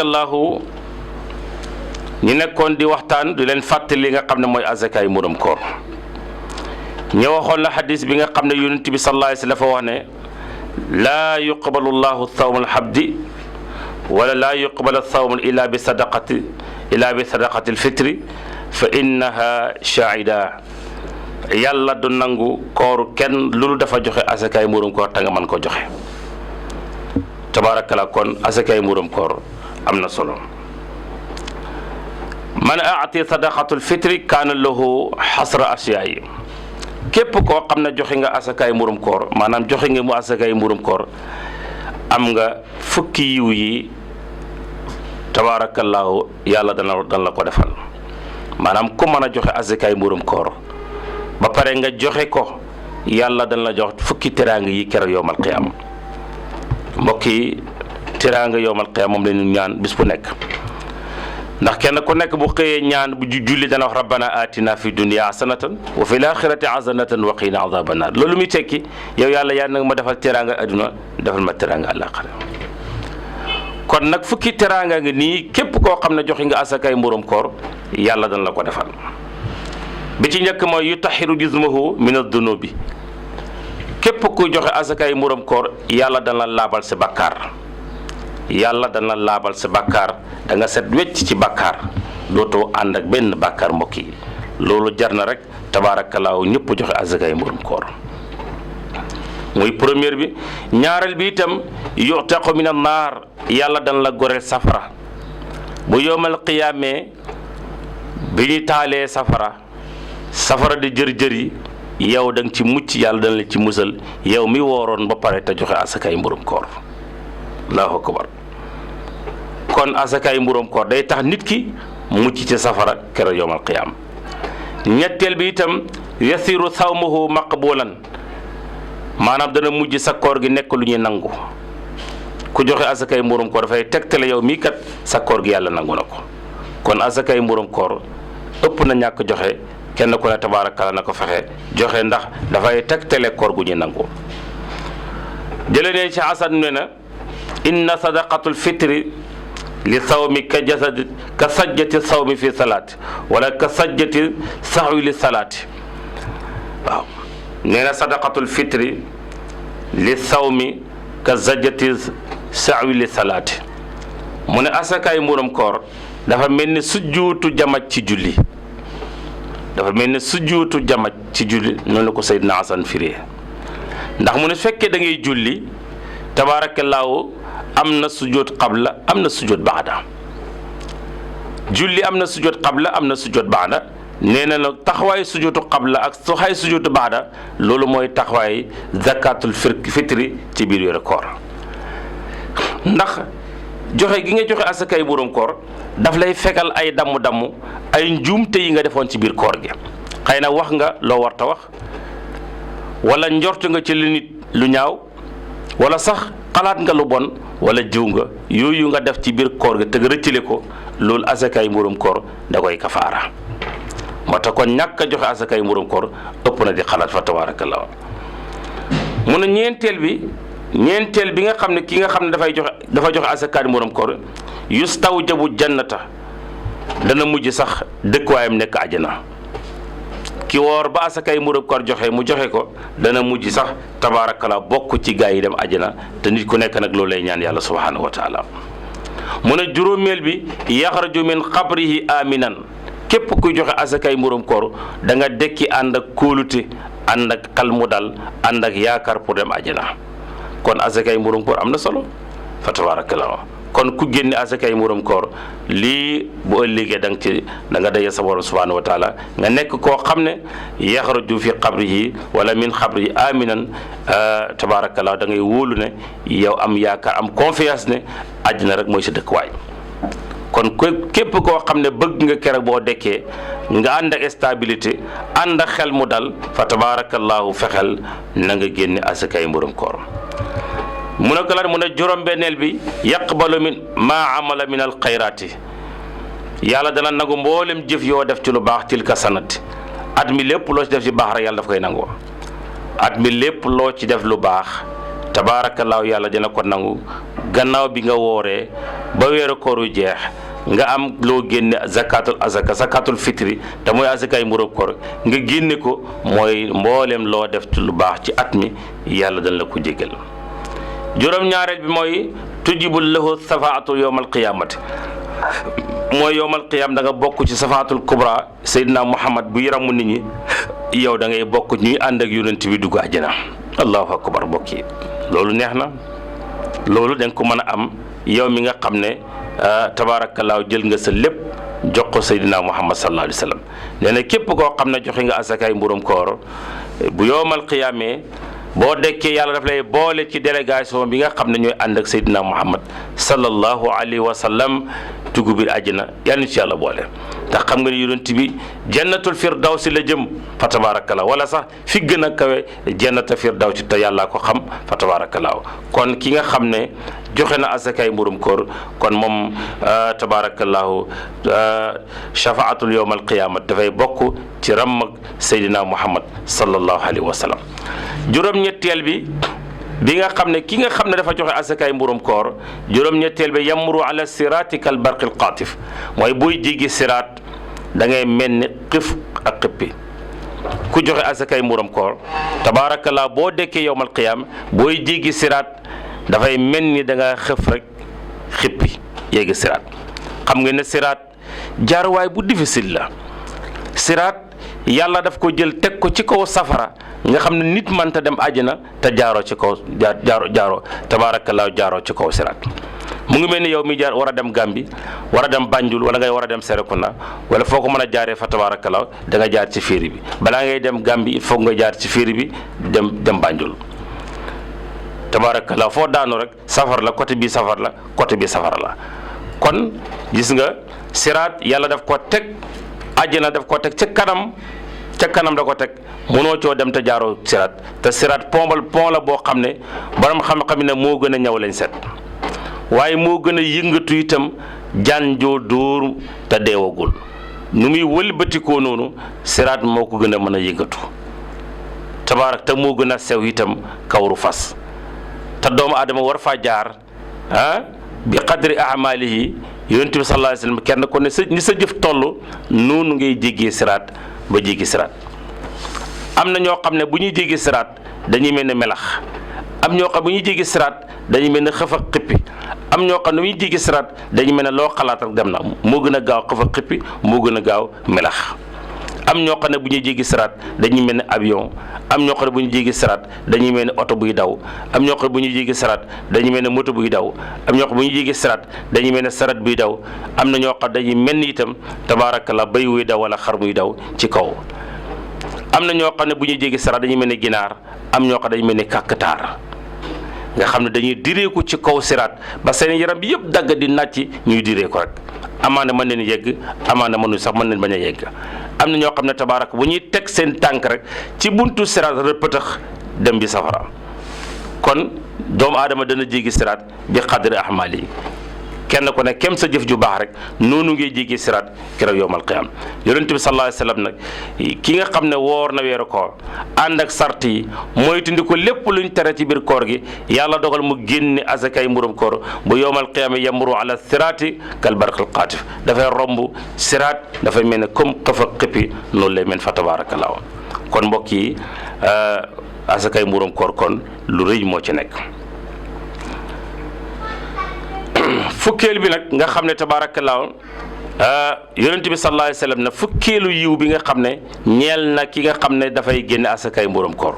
tabarakallahu ñu nekkoon di waxtaan di leen fàttali li nga xam ne mooy azakaay murum koor ñu waxoon la xadis bi nga xam ne yonent bi sallallahu alayhi wa sallam dafa wax ne laa yuqbalu llahu sawma alhabdi wala laa yuqbalu sawma illa bi sadaqati alfitri fa innaha shaida yàlla du nangu kooru kenn loolu dafa joxe azakaay murum koor te nga mën ko joxe tabaarakalla kon azakaay murum koor am na solo man aati sadaqatul fitri kaana lahu xasra asiyaay képp koo xam ne joxe nga asakaay murum koor maanaam joxe nga mu asakaay murum koor am nga fukki yiw yi tabaarakallaahu yàlla dana la ko defal maanaam ku mën a joxe asakaay murum koor ba pare nga joxe ko yàlla dana la jox fukki teraanga yi keroog yowmal qiyaama mbokk yi teraanga yowmal qiyaama moom la ñu ñaan bis bu nekk ndax kenn ku nekk bu xëyee ñaan bu julli dana wax rabbana atina fi dunya hasanatan wa fil axirati hasanatan wa qina azaban nar loolu muy tekki yow yàlla yaa nag ma defal teraanga adduna defal ma teraanga àllaaxira kon nag fukki teraanga nga nii képp koo xam ne joxe nga asakaay mburum koor yàlla dana la ko defal bi ci njëkk mooy yutahiru jismahu min ad-dunubi képp ku joxe asakaay mburum koor yàlla dana la laabal sa bakkaar yàlla dana laabal sa bàkkaar da nga set wecc ci bàkkaar dootoo ànd ak benn bàkkaar mbokk yi loolu jar na rek tabaarakallaahu ñëpp joxe azakaay mburum koor muy première bi ñaareel bi itam yu'taqu min an-naar yàlla dana la goreel safara bu yowmal qiyaamee bi ñu taalee safara di jër yi yow da nga ci mucc yàlla dana la ci musal yow mi wooroon ba pare te joxe azakaay mburum koor allahu akbar kon asakaay mburum koor day tax nit ki mucc ci safara keroog yowmal qiyaam ñetteel bi itam yasiru sawmuhu maqbulan maanaam dana mujj sa koor gi nekk lu ñuy nangu ku joxe asakaay mburum koor dafay tegtale yow mii kat sa koor gi yàlla nangu na ko kon asakaay mburum koor ëpp na ñàkk joxe kenn ku ne tabaarakalla na ko fexe joxe ndax dafay tegtale koor gu ñuy nangu jëlee ne ci Asan ne na inna sadaqatul fitri li sawmi ka sajjati sawmi fi salaati wala ka sajjati saxwi li salaati waaw nee na sadaqatul fitri li sawmi ka sajjati saxwi li salaati mu ne asakaay mburum koor dafa mel ni sujjuutu jamaj ci julli noonu la ko Seydina Hasan firee ndax mu ne fekkee da ngay julli tabaarakallaahu am na sujjóot qabla am na sujjóot baada julli am na sujjóot qabla am na sujjóot baada nee na nag taxawaayu sujjóotu qabla ak taxawaayu sujjóotu baada loolu mooy taxawaayu zakatul fitri ci biir weeru koor ndax joxe gi nga joxe asakaay mburum koor daf lay fegal ay damm-damm ay njuumte yi nga defoon ci biir koor gi xëy na wax nga loo warta wax wala njortu nga ci lu nit lu ñaaw wala sax xalaat nga lu bon wala jiw nga yooyu nga def ci biir koor gi te nga rëccale ko loolu asakaay mburum koor da koy kafaara moo tax kon ñàkk a joxe asakaay mburum koor ëpp na di xalaat fa tabaarakallaa mu ne ñeenteel bi nga xam ne ki nga xam ne dafa joxe asakaay mburum koor yustawjabu jannata dana mujj sax dëkkuwaayam nekk àjjana ki woor ba asakaay mburum koor mu joxe ko dana mujj sax tabaarakallaa bokk ci gaa yi dem àjjana te nit ku nekk nag loolu lay ñaan yàlla subhaanahu wa taala mu ne juróomeel bi yaxraju min qabrihi aminan képp kuy joxe asakaay mburum koor da nga dekki ànd ak kóolute ànd ak xel mu dal ànd ak yaakaar pour dem àjjana kon asakaay mburum koor am na solo fa tabaarakallaa kon ku génne asakaay mburum koor lii bu ëllëgee da nga daje sa borom subhanahu wa taala nga nekk koo xam ne yaxraju fi qabrihi wala min qabrihi aminan tabaarakallaa da ngay wóolu ne yow am yaakaar am confiance ne àjjana rek mooy sa dëkkuwaay kon képp koo xam ne bëgg nga keroog boo dekkee nga ànd ak stabilité ànd ak xel mu dal fa tabaarakallaahu fexeel na nga génne asakaay mburum koor mu ne ko lan mu ne juróom-benneel bi yaqbalu min maa amala min al xayraati yàlla dana nangu mboolem jëf yoo def ci lu baax tilka sanati at mi lépp loo ci def ci baax rek yàlla daf koy nangoo at mi lépp loo ci def lu baax tabaarakallaahu yàlla dina ko nangu gannaaw bi nga wooree ba weeru koor wi jeex nga am loo génne zakatul fitri te mooy azakaay mburóom koor nga génne ko mooy mbooleem loo def ci lu baax ci at mi yàlla dana la ko jégal. juróom-ñaareel bi mooy tujibul lahu safaatul yowmal qiyaamati mooy yowmal qiyaam da nga bokk ci safaatul kubra Seydina Muhammad bu yaramu nit ñi yow da ngay bokk ñuy ànd ak yonent bi dugg àjjana. allahu akbar mbokk yi loolu neex na loolu da nga ko mën a am yow mi nga xam ne tabaarakallaahu jël nga sa lépp jox ko Seydina Muhammad sallallahu alayhi wa sallam nee na képp koo xam ne joxe nga asakaay mburum koor bu yowmal qiyaamee boo dekkee yàlla daf lay boole ci délégation bi nga xam ne ñooy ànd ak Seydina Muhammad sallallahu alayhi wa sallam dugg biir àjjana yàlla ci yàlla boole. ndax xam nga ni yonent bi jannatul firdawsi la jëm fa tabaarakallaa wala sax fi gën a kawe jannata firdawsi te yàllaa ko xam fa tabaarakallaa kon ki nga xam ne joxe na asakaay mburum koor kon moom tabaarakallaahu shafaatul yowmal qiyaamat dafay bokk ci ram ak Seydina Muhammad sallallahu alayhi wa sallam. juróom-ñetteel bi nga xam ne ki nga xam ne dafa joxe asakaay mburum koor juróom-ñetteel bi yamuru ala siraati kal barqil qaatif mooy buy jéggi siraat da ngay mel ni xif ak xippi ku joxe asakaay mburum koor tabaarakallaa boo dekkee yowmal qiyaam booy jéggi siraat dafay mel ni da nga xëf rek xippi yéegi siraat. xam nga ne siraat jaaruwaay bu difficile la siraat yàlla daf ko jël teg ko ci kaw safara nga xam ne nit mënta dem àjjana te jaaroo ci kaw jaaroo tabaarakallaahu jaaroo ci kaw siraat. mu ngi mel ni yow mi jaar war a dem Gàmbi war a dem Banjul wala ngay war a dem Serekunda wala foo ko mën a jaaree fa tabaarakallaahu da nga jaar ci féeri bi balaa ngay dem Gàmbi il faut nga jaar ci féeri bi dem Banjul tabaarakallaahu foo daanu rek safar la côté bi safar la côté bi safara la. kon gis nga siraat yàlla daf ko teg àjjana daf ko teg ca kanam da ko teg mënoo coo dem te jaaroo siraat te siraat pont la boo xam ne borom xam-xam ne moo gën a ñaw lañ set waaye moo gën a yëngatu itam jànjoo dóor te deewagul nu muy wëlbatikoo noonu siraat moo ko gën a mën a yëngatu tabaarak te moo gën a sew itam kawru fas te doomu aadama war faa jaar bi qadri amalihi yonent bi sallallahu alayhi wa sallam kenn ko ne ni sa jëf toll noonu ngay jéggee siraat ba jéggi siraat. am na ñoo xam ne bu ñuy jéggi siraat dañuy mel ne melax am ñoo xam bu ñuy jéggi siraat dañuy mel ne xëf ak xippi am ñoo xam ne bu ñuy jéggi siraat dañuy mel ne loo xalaat rek dem na moo gën a gaaw xëf ak xippi moo gën a gaaw melax. am ñoo xam ne bu ñuy jéggi siraat dañuy mel ne avion am ñoo xam ne bu ñuy jéggi siraat dañuy mel ne oto buy daw am ñoo xam ne bu ñuy jéggi siraat dañuy mel ne moto buy daw am ñoo xam ne bu ñuy jéggi siraat dañuy mel ne sarat buy daw am na ñoo xam dañuy mel ni itam tabaarakallaa bay wuy daw wala xar muy daw ci kaw. am na ñoo xam ne bu ñuy jéggi siraat dañuy mel ne ginaar am ñoo xam dañuy mel ne kàkkataar nga xam ne dañuy direeku ci kaw siraat ba seen yaram bi yëpp dagg di nàcc ñuy diree ko rek amaana mën nañu yegg amaana mënuñ sax mën nañ bañ a yegg. am na ñoo xam ne tabaaraka bu ñuy teg seen tànk rek ci buntu siraat rëppëtax dem bi safara kon doomu aadama dana jéggi siraat bi xadri ahmali kenn ku ne kem sa jëf ju baax rek noonu ngay jéggi siraat keroog yowmal qiyaam. yonent bi sallallaahu alayhi wa sallam nag ki nga xam ne woor na weeru koor ànd ak sart yi mooy tundi ko lépp luñ tere ci biir koor gi yàlla dogal mu génne azakay mburum koor bu yowmal qiyaam yamuru ala siraati kal barqil qaatif dafay romb siraat dafay mel ne comme xëf ak xëppi noonu lay mel fa tabaarakallaahu. kon mbokk yi azakay mburum koor kon lu rëy moo ci nekk. fukkeel bi nag nga xam ne tabaarakallaahu yonent bi sallallaahu alayhi wa sallam ne fukkeelu yiw bi nga xam ne ñeel na ki nga xam ne dafay génne asakay mburum koor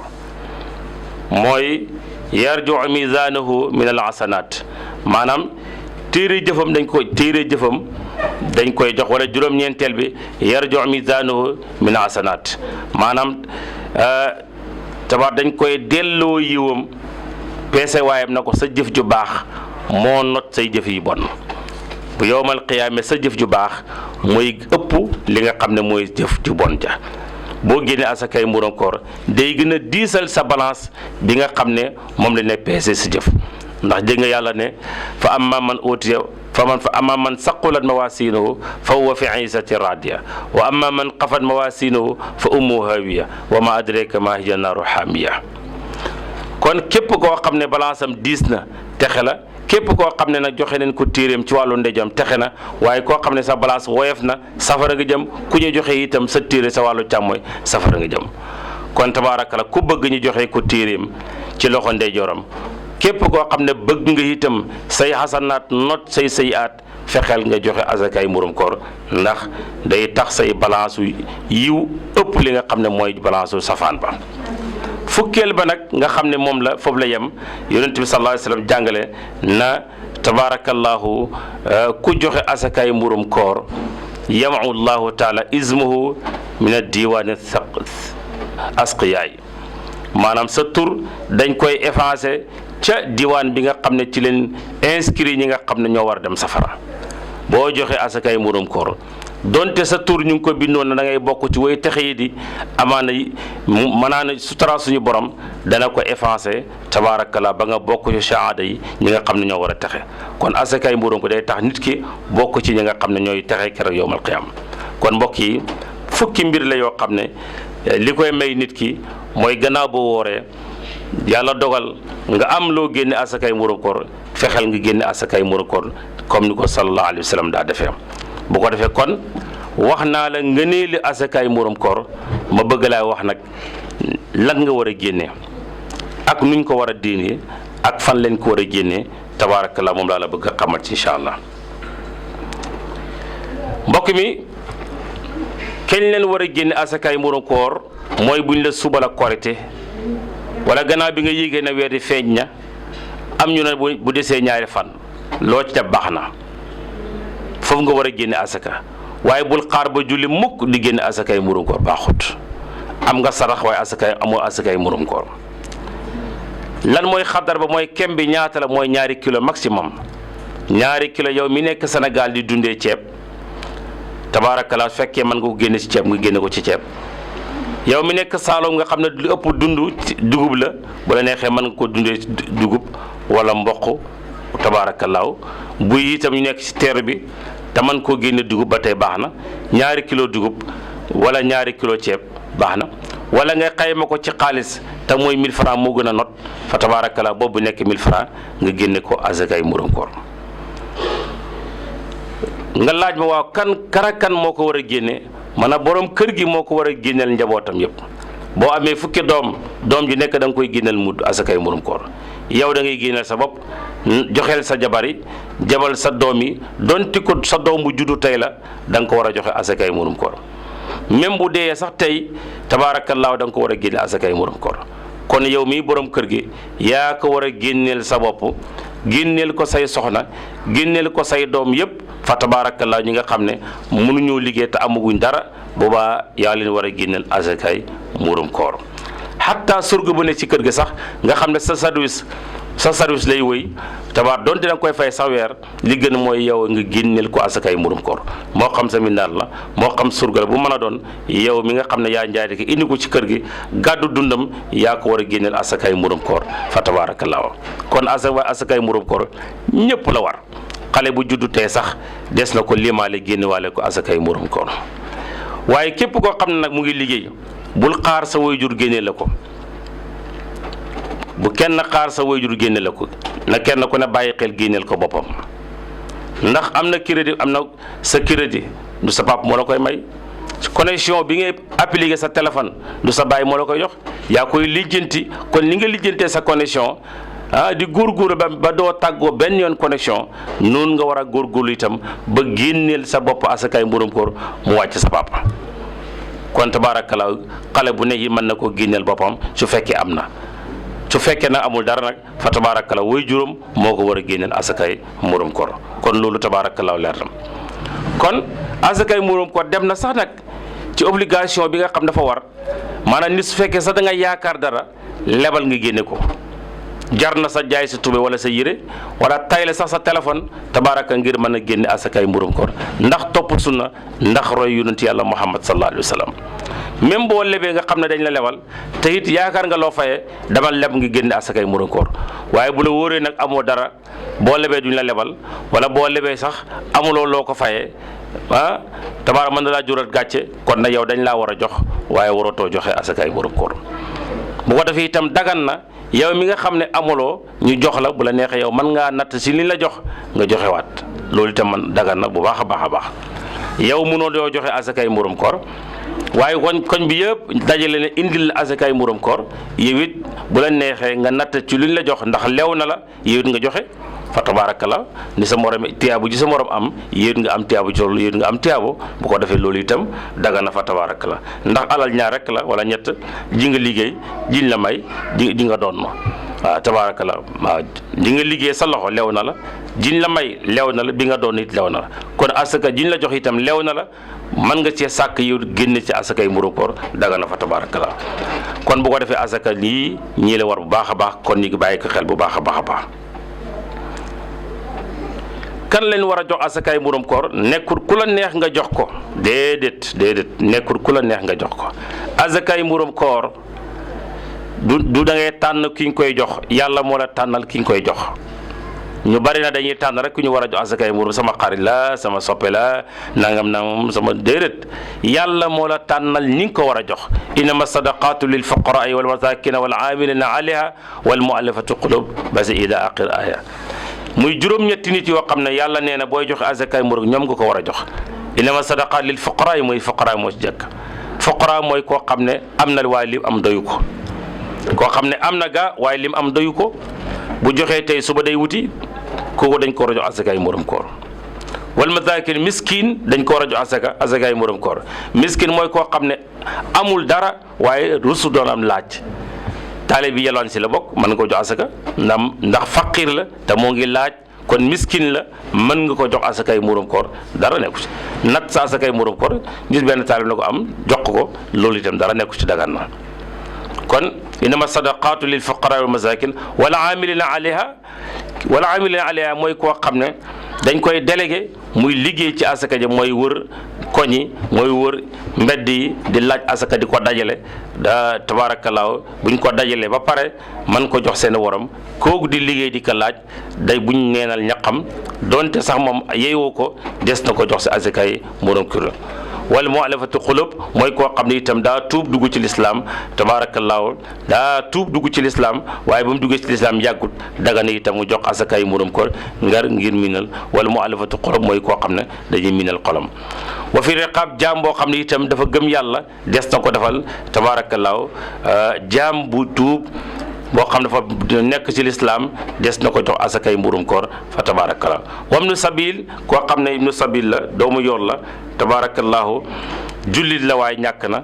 mooy yarju mizaanahu min al hasanaat maanaam téere jëfam dañ koy jox wala juróom-ñeenteel bi yarju mizaanahu min al hasanaat maanaam dañ koy delloo yiwam peese waayam na ko sa jëf ju baax moo not say jëf yi bon bu yowmal qiyaame sa jëf ju baax mooy ëpp li nga xam ne mooy jëf ju bon ja boo génnee asakay mburum koor day gën a diisal sa balance bi nga xam ne moom la ne peese sa jëf ndax dégg nga yàlla ne fa amma man saqulat mawaasinuhu fa huwa fi iisatin raadiya wa amma man xafat mawaasinuhu fa ummuhu haawiya wa ma adraka ma hiya naaru haamiya kon képp koo xam ne balance am diis na texe la, képp koo xam ne nag joxe nañ ko téeréem ci wàllu ndeyjam texe na, waaye koo xam ne sa balance woyof na safara nga jëm, ku ñu joxe itam sa téere sa wàllu càmmooy safara nga jëm. kon tabaarakalla ku bëgg ñu joxe ko téeréem ci loxo ndeyjooram, képp koo xam ne bëgg nga itam say xasanaat not say sayiaat, fexeel nga joxe asakaay murum koor, ndax day tax say balance yiw ëpp li nga xam ne mooy balance safaan ba. fukkeel ba nag nga xam ne moom la foofu la yem, yonent bi sallallahu alayhi wa sallam jàngale na tabaarakallahu ku joxe asakaay murum koor yamahu llahu taala ismuhu min ad-diwaani asqiyaay, maanaam sa tur dañ koy effacé ca diwaan bi nga xam ne ci leen inscrit ñi nga xam ne ñoo war a dem safara. boo joxe asakaay murum koor donte sa tur ñu ngi ko bindoon na da ngay bokk ci way texe yi di amaana mënaana sutura suñu borom dana ko effacé tabaarakallaa ba nga bokk ci shahaada yi ñi nga xam ne ñoo war a texe. kon asakaay murum ko day tax nit ki bokk ci ñi nga xam ne ñooy texe keroog yawmal qiyaam. kon mbokk yi fukki mbir la yoo xam ne li koy may nit ki mooy gannaaw boo wooree yàlla dogal nga am loo génne asakaay murum koor, fexeel nga génne asakaay murum koor comme ni ko sallallahu alayhi wa sallam daa defee. bu ko defee kon wax naa la ngëneeli asakaay murum koor, ma bëgg laa wax nag lan nga war a génne ak nuñ ko war a diine ak fan leen ko war a génne tabaarakallah, moom laa la bëgg a xamal ci incha allah. mbokk mi kañ leen war a génne asakaay murum koor mooy buñ la suba la korite wala gannaaw bi nga yéegee na weer di feeñ na, am ñu ne bu desee ñaari fan loo ci def baax na, foofu nga war a génne asaka. waaye bul xaar ba julli mukk di génne asakaay murum koor, baaxut. am nga sarax waaye asakaay amoo asakaay murum koor. lan mooy xadar ba mooy kem bi ñaata la, mooy 2 kilo maximum. 2 kilo yow mi nekk Sénégal di dundee ceeb tabaarakallaa fekkee mën nga ko génne ci ceeb nga génne ko ci ceeb. yow mi nekk Saalum nga xam ne lu ëpp dund dugub la, bu la neexee mën nga ko dundee dugub wala mboq tabaarakallaahu. buy itam ñu nekk ci teer bi te mën koo génne dugub ba tey baax na, 2 kilo dugub wala 2 kilo ceeb baax na. wala nga xayma ko ci xaalis te mooy 1000 francs moo gën a not fa tabaarakallaahu boobu nekk 1000 francs nga génne ko asakaay murum koor. nga laaj ma waaw kan moo ko war a génne, maanaam borom kër gi moo ko war a génneel njabootam yëpp. boo amee fukki doom ju nekk da nga koy génneel mudd asakaay murum koor. yow da ngay génneel sa bopp, joxeel sa jabari jabal sa doom yi, donte ko sa doom bu juddu tey la da nga ko war a joxe asakaay murum koor. même bu dee sax tey tabaarakallaahu da nga ko war a génne asakaay murum koor. kon yow mii borom kër gi yaa ko war a génneel sa bopp, génneel ko say soxna, génneel ko say doom yëpp fa tabaarakallaahu ñi nga xam ne mënuñoo liggéey te amaguñ dara, boobaa yaa leen war a génneel asakaay murum koor. xatta surga bu ne ci kër gi sax nga xam ne sa service lay wëy tabaar donte da nga koy fay sa weer, li gën mooy yow nga génneel ko asakaay murum koor. moo xam sa mindaan la moo xam surga la bu mën a doon, yow mi nga xam ne yaa njaay ki indi ko ci kër gi gàddu dundam yaa ko war a génneel asakaay murum koor fa tabaarakallaahu. kon asakaay murum koor ñëpp la war. xale bu juddu tey sax des na ko limaale génnewaale ko asakaay murum koor. waaye képp koo xam ne nag mu ngi liggéey bul xaar sa waajur génne la ko, bu kenn xaar sa waajur génne la ko, na kenn ku ne bàyyi xel génneel ko boppam. ndax am na crédit, am na sa crédit du sa papa moo la koy may, connexion bi ngay appliqué sa téléphone du sa baay moo la koy jox, yaa koy lijjanti. kon li nga lijjantee sa connexion di góorgóorlu ba doo tàggoo benn yoon connexion, noonu nga war a góorgóorlu itam ba génneel sa bopp asakaay murum koor mu wàcc sa papa. kon tabaarakallaa xale bu ne yi mën na koo génneel boppam su fekkee am na. su fekkee nag amul dara nag fa tabaarakallaa way juróom moo ko war a génneel asakaay murum koor. kon loolu tabaarakallaa leer na. kon asakaay murum koor dem na sax nag ci obligation bi nga xam dafa war, maanaam ni su fekkee sax da nga yaakaar dara lebal nga génne ko. jar na sa jaay sa tube wala sa yére wala tayle sax sa téléphone tabaaraka ngir mën a génne asakaay murum koor, ndax topp sunna, ndax roy yonent yàlla Muhammad sallallahu alayhi wa sallam. même boo lebee nga xam ne dañ la lebal te it yaakaar nga loo fayee dama leb nga génne asakaay murum koor. waaye bu la wóoree nag amoo dara, boo lebee duñ la lebal wala boo lebee sax amuloo loo ko fayee tabaara mën na laa jural gàcce, kon nag yow dañ laa war a jox waaye waratoo joxe asakaay murum koor. bu ko defee itam dagan na yow mi nga xam ne amuloo ñu jox la bu la neexee yow mën ngaa natt si li la jox nga joxewaat loolu itam man dagan na bu baax a baax a baax yow mënoo doo joxe asakay mburum koor waaye koñ bi yëpp dajale ne indil la asakay mburum koor yow it bu la neexee nga natt ci luñ la jox ndax lew na la yow it nga joxe fa tabaarakalla ni sa morom tiyaabu ji sa morom am yéen nga am tiyaabu ci loolu yéen nga am tiyaabu bu ko defee loolu itam daga na fa tabaarakalla ndax alal ñaar rek la wala ñett ji nga liggéey jiñ la may ji nga doon waaw tabaarakalla waaw ji nga liggéey sa loxo lew na la jiñ la may lew na la bi nga doon it lew na la kon asaka jiñ la jox itam lew na la mën nga cee sàkk yow génne ci asakay mburum koor daga na fa tabaarakalla kon bu ko defee asaka lii ñii la war bu baax a baax kon ñi ngi bàyyi ko xel bu baax a baax a baax kan leen war a jox asakaay mburum koor nekkul ku la neex nga jox ko déedéet nekkul ku la neex nga jox ko asakaay mburum koor du da ngay tànn ki nga koy jox yàlla moo la tànnal ki nga koy jox ñu bari na dañuy tànn rek ku ñu war a jox asakaay mburum sama xarit la sama soppe la nangam sama déedéet yàlla moo la tànnal ñi nga ko war a jox innama sadaqatu lil fuqaraa wal masakina wal amilina alayha wal muallafati qulub basi ila aqir aya muy juróom-ñetti nit yoo xam ne yàlla nee na booy joxe asakaay mburum ñoom nga ko war a jox innama sadaqat lil fuqaraa yi mooy fuqaraa moo ci jëkk fuqaraa mooy koo xam ne am na waaye lim am doyu ko koo xam ne am na gaa waaye lim am doyu ko bu joxee tey suba day wuti kooku dañ ko war a jox asakaay mburum koor wal masaakin miskin dañ ko war a jox asakaay mburum koor miskin mooy koo xam ne amul dara waaye rusu doon am laaj taale bi yelwaan si la bokk mën nga ko jox asaka ndax faqir la te moo ngi laaj kon miskin la mën nga ko jox asakay mburum koor dara nekku ci nat sa asakay mburum koor gis benn taale bi na ko am jox ko loolu itam dara nekku ci dagan na kon innama sadaqatu lil fuqara wal masakin wala amilina alayha mooy koo xam ne dañ koy délégué muy liggéey ci asaka ja mooy wër koñi mooy wër mbedd yi di laaj asaka di ko dajale da tabaarakallaahu buñ ko dajalee ba pare man ko jox seen worom kooku di liggéey di ko laaj day buñ neenal ñaqam donte sax moom yeyoo ko des na ko jox si asaka yi mburum koor wala mu'allafati qulub mooy koo xam ne itam daa tuub dugg ci lislaam tabaarakallaahu daa tuub dugg ci lislaam waaye ba mu duggee ci lislaam yàggut daga ne itam mu jox asakaay mburum koor ngir minal wala mu'allafati qulub mooy koo xam ne dañuy minal xolam wa fi riqaab jaam boo xam ne itam dafa gëm yàlla des na ko defal tabaarakallaahu jaam bu tuub boo xam dafa nekk ci lislaam des na ko jox asakay mburum koor fa tabaarakallaahu wam nu sabil koo xam ne ibnu sabil la doomu yoon la tabaarakallaahu jullit la waaye ñàkk na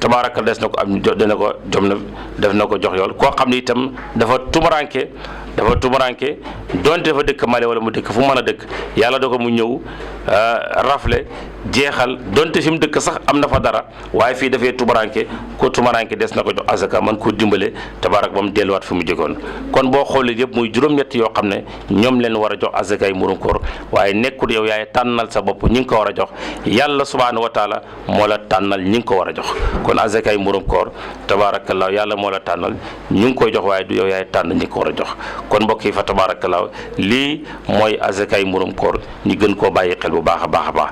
tabaarakal des na ko am dana ko jom na def na ko jox yool koo xam ne itam dafa tumuranke donte dafa dëkk Mali wala mu dëkk fu mu mën a dëkk yàlla da ko mu ñëw rafle jeexal donte fi mu dëkk sax am na fa dara waaye fii dafay tumuranke ko tumuranke des na ko jox asaka man koo dimbale tabaarak ba mu delluwaat fi mu jógoon kon boo xoolee yëpp muy juróom-ñett yoo xam ne ñoom leen war a jox asaka yi mburum koor waaye nekkul yow yaay tànnal sa bopp ñi ngi ko war a jox yàlla subhaanahu wa taala moo la tànnal ñi ngi ko war a jox kon asaka yi mburum koor tabaarakallaahu yàlla moo la tànnal ñu ngi koy jox waaye du yow yaay tànn ñi ngi ko war a jox kon mbokk yi fa tabaarakallaahu lii mooy asakaay mburum koor ñu gën koo bàyyi xel bu baax a baax a baax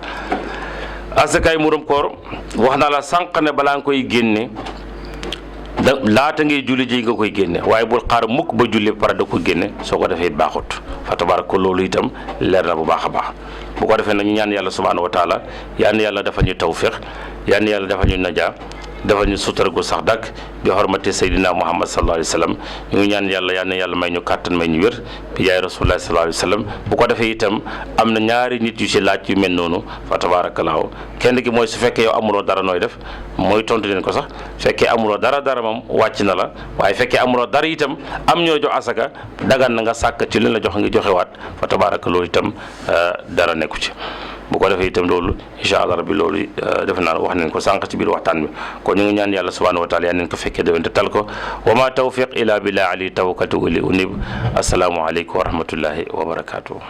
asakaay mburum koor wax naa la sànq ne balaa nga koy génne laata ngay julli ji nga koy génne waaye bul xaar mukk ba julli ba pare da ko génne soo ko defee baaxut fa tabaaraka loolu itam leer na bu baax a baax bu ko defee nag ñu ñaan yàlla subhaanahu wa taala yaan yàlla dafa ñu tawfiq yaan yàlla dafa ñu najaa dafa ñu sutura gu sax dàkk bi xormati Seydina Muhammad sallallahu alayhi wa sallam ñu ñaan yàlla yal na yàlla may ñu kàttan may ñu wér bi jaay rasulullah sallallahu alayhi wa sallam bu ko defee itam am na ñaari nit yu ci laaj yu mel noonu fa tabaarakallaahu kenn gi mooy su fekkee yow amuloo dara nooy def mooy tontu leen ko sax fekkee amuloo dara moom wàcc na la waaye fekkee amuloo dara itam am ñoo jox asaka dagan na nga sàkk ci li la jox nga joxewaat fa tabaarakallaahu itam dara nekku ci bu ko defee itam loolu incha allah rabbi loolu defe naa wax nañ ko sànq ci biir waxtaan bi kon ñu ngi ñaan yàlla subhanahu wa taala yaa neen ko fekkee déwénte tal ko wa ma tawfiq ila billah ali tawakkaltu li unib asalaamu aleykum wa rahmatullahi wa barakatuh